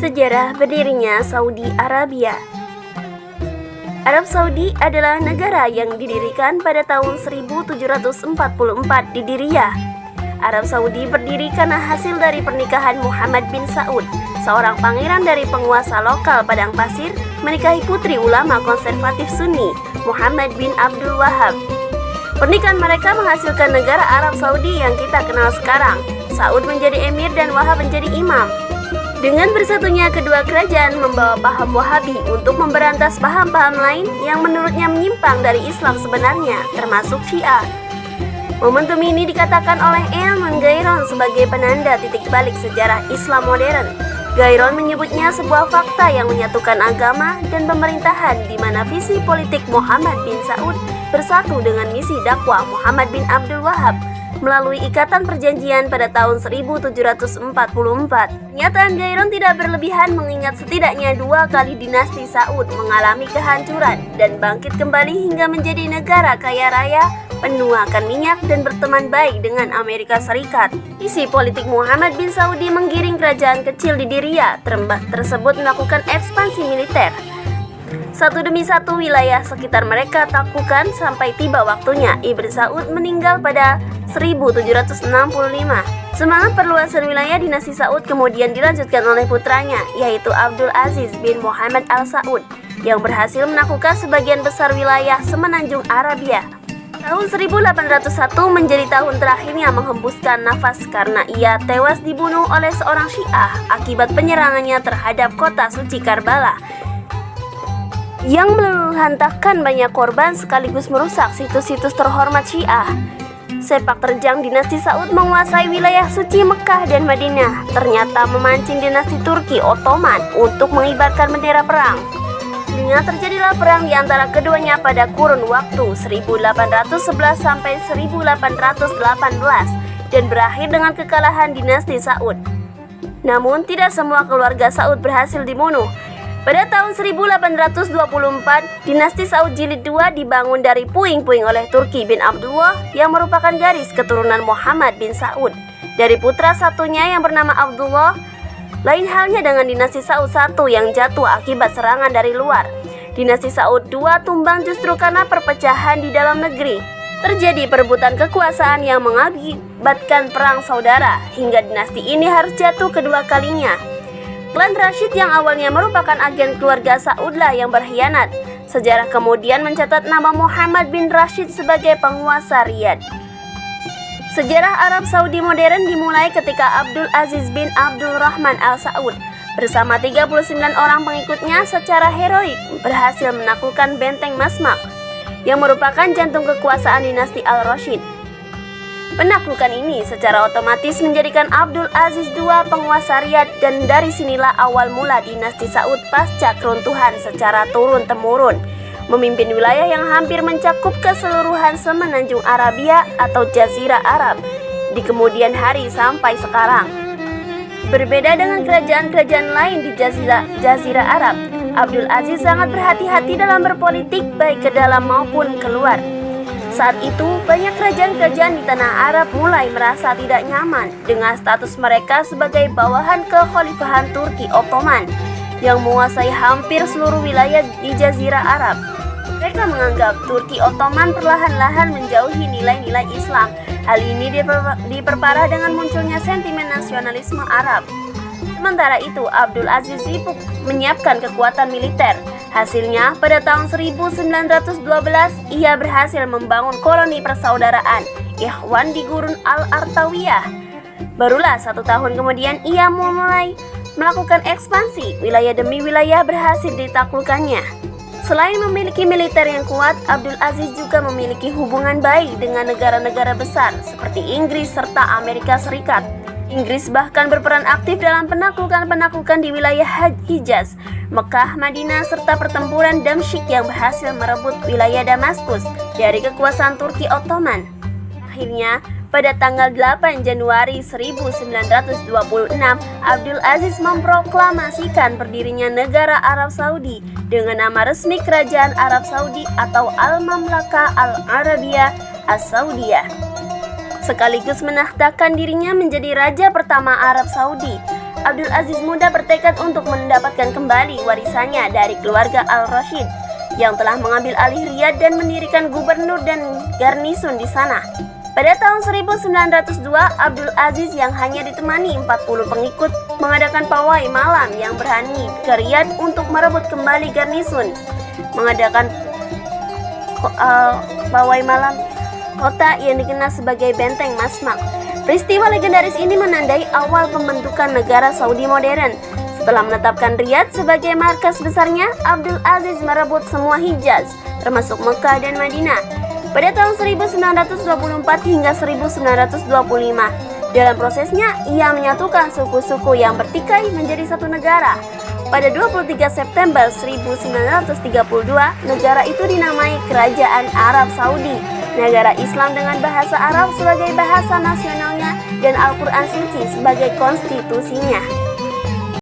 Sejarah berdirinya Saudi Arabia. Arab Saudi adalah negara yang didirikan pada tahun 1744 di Diriyah. Arab Saudi berdiri karena hasil dari pernikahan Muhammad bin Saud, seorang pangeran dari penguasa lokal Padang Pasir, menikahi putri ulama konservatif Sunni, Muhammad bin Abdul Wahab. Pernikahan mereka menghasilkan negara Arab Saudi yang kita kenal sekarang. Saud menjadi emir dan Wahab menjadi imam. Dengan bersatunya kedua kerajaan membawa paham Wahabi untuk memberantas paham-paham lain yang menurutnya menyimpang dari Islam sebenarnya, termasuk Syiah. Momentum ini dikatakan oleh Eamon Gayron sebagai penanda titik balik sejarah Islam modern. Gayron menyebutnya sebuah fakta yang menyatukan agama dan pemerintahan di mana visi politik Muhammad bin Saud bersatu dengan misi dakwah Muhammad bin Abdul Wahab melalui ikatan perjanjian pada tahun 1744. Pernyataan Gayron tidak berlebihan mengingat setidaknya 2 kali dinasti Saud mengalami kehancuran dan bangkit kembali hingga menjadi negara kaya raya, penuh akan minyak dan berteman baik dengan Amerika Serikat. Visi politik Muhammad bin Saudi menggiring kerajaan kecil di Diriyah tersebut melakukan ekspansi militer. Satu demi satu wilayah sekitar mereka taklukan sampai tiba waktunya. Ibn Saud meninggal pada 1765. Semangat perluasan wilayah dinasti Saud kemudian dilanjutkan oleh putranya, yaitu Abdul Aziz bin Muhammad Al-Saud, yang berhasil menaklukkan sebagian besar wilayah semenanjung Arabia. Tahun 1801 menjadi tahun terakhirnya menghembuskan nafas karena ia tewas dibunuh oleh seorang Syiah akibat penyerangannya terhadap kota suci Karbala, yang meluluhlantakkan banyak korban sekaligus merusak situs-situs terhormat Syiah. Sepak terjang dinasti Saud menguasai wilayah suci Mekah dan Madinah ternyata memancing dinasti Turki Ottoman untuk mengibarkan bendera perang. Sehingga terjadilah perang di antara keduanya pada kurun waktu 1811 sampai 1818 dan berakhir dengan kekalahan dinasti Saud. Namun tidak semua keluarga Saud berhasil dibunuh. Pada tahun 1824, dinasti Saud Jilid II dibangun dari puing-puing oleh Turki bin Abdullah yang merupakan garis keturunan Muhammad bin Saud dari putra satunya yang bernama Abdullah. Lain halnya dengan dinasti Saud I yang jatuh akibat serangan dari luar. Dinasti Saud II tumbang justru karena perpecahan di dalam negeri. Terjadi perebutan kekuasaan yang mengakibatkan perang saudara hingga dinasti ini harus jatuh kedua kalinya. Klan Rashid yang awalnya merupakan agen keluarga Saudlah yang berkhianat. Sejarah kemudian mencatat nama Muhammad bin Rashid sebagai penguasa Riyadh. Sejarah Arab Saudi modern dimulai ketika Abdul Aziz bin Abdul Rahman Al-Saud bersama 39 orang pengikutnya secara heroik berhasil menaklukkan benteng Masmak yang merupakan jantung kekuasaan dinasti Al-Rashid. Penaklukan ini secara otomatis menjadikan Abdul Aziz II penguasa Riyadh dan dari sinilah awal mula dinasti Saud pasca keruntuhan secara turun-temurun, memimpin wilayah yang hampir mencakup keseluruhan semenanjung Arabia atau Jazirah Arab di kemudian hari sampai sekarang. Berbeda dengan kerajaan-kerajaan lain di Jazirah Arab, Abdul Aziz sangat berhati-hati dalam berpolitik baik ke dalam maupun keluar. Saat itu, banyak kerajaan-kerajaan di tanah Arab mulai merasa tidak nyaman dengan status mereka sebagai bawahan kekhalifahan Turki Ottoman yang menguasai hampir seluruh wilayah di Jazirah Arab. Mereka menganggap Turki Ottoman perlahan-lahan menjauhi nilai-nilai Islam. Hal ini diperparah dengan munculnya sentimen nasionalisme Arab. Sementara itu, Abdul Aziz sibuk menyiapkan kekuatan militer. Hasilnya, pada tahun 1912, ia berhasil membangun koloni persaudaraan Ikhwan di Gurun Al-Artawiyah. Barulah 1 tahun kemudian ia mulai melakukan ekspansi. Wilayah demi wilayah berhasil ditaklukkannya. Selain memiliki militer yang kuat, Abdul Aziz juga memiliki hubungan baik dengan negara-negara besar seperti Inggris serta Amerika Serikat. Inggris bahkan berperan aktif dalam penaklukan-penaklukan di wilayah Hijaz, Mekah, Madinah, serta pertempuran Damsyik yang berhasil merebut wilayah Damaskus dari kekuasaan Turki Ottoman. Akhirnya, pada tanggal 8 Januari 1926, Abdul Aziz memproklamasikan berdirinya negara Arab Saudi dengan nama resmi Kerajaan Arab Saudi atau Al-Mamlakah Al-Arabiyah As-Saudiyah. sekaligus menahtakan dirinya menjadi raja pertama Arab Saudi. Abdul Aziz muda bertekad untuk mendapatkan kembali warisannya dari keluarga Al-Rashid yang telah mengambil alih Riyadh dan mendirikan gubernur dan garnison di sana. Pada tahun 1902, Abdul Aziz yang hanya ditemani 40 pengikut mengadakan pawai malam yang berani ke Riyadh untuk merebut kembali garnison, mengadakan pawai malam kota yang dikenal sebagai Benteng Masmak. Peristiwa legendaris ini menandai awal pembentukan negara Saudi modern. Setelah menetapkan Riyadh sebagai markas besarnya, Abdul Aziz merebut semua Hijaz, termasuk Mekah dan Madinah, pada tahun 1924 hingga 1925. Dalam prosesnya, ia menyatukan suku-suku yang bertikai menjadi satu negara. Pada 23 September 1932, negara itu dinamai Kerajaan Arab Saudi, negara Islam dengan bahasa Arab sebagai bahasa nasionalnya dan Al-Quran Suci sebagai konstitusinya.